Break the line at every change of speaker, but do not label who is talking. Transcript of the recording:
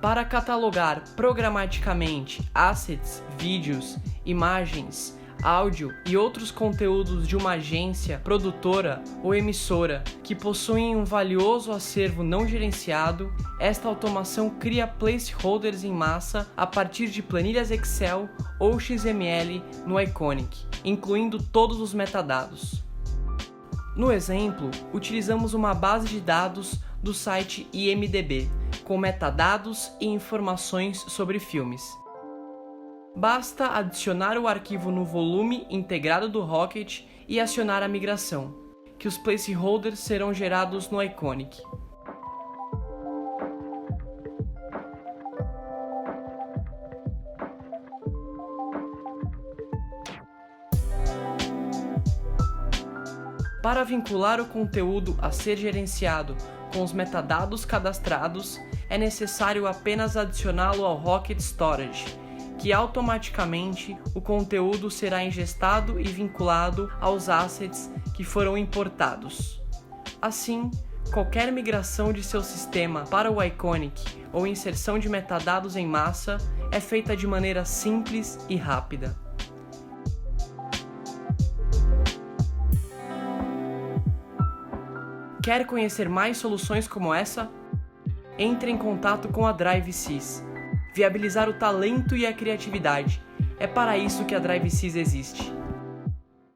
Para catalogar programaticamente assets, vídeos, imagens, áudio e outros conteúdos de uma agência, produtora ou emissora que possuem um valioso acervo não gerenciado, esta automação cria placeholders em massa a partir de planilhas Excel ou XML no Iconic, incluindo todos os metadados. No exemplo, utilizamos uma base de dados do site IMDb, com metadados e informações sobre filmes. Basta adicionar o arquivo no volume integrado do Rocket e acionar a migração, que os placeholders serão gerados no Iconic. Para vincular o conteúdo a ser gerenciado com os metadados cadastrados, é necessário apenas adicioná-lo ao Rocket Storage, que automaticamente o conteúdo será ingestado e vinculado aos assets que foram importados. Assim, qualquer migração de seu sistema para o Iconic ou inserção de metadados em massa é feita de maneira simples e rápida. Quer conhecer mais soluções como essa? Entre em contato com a DriveSys. Viabilizar o talento e a criatividade. É para isso que a DriveSys existe.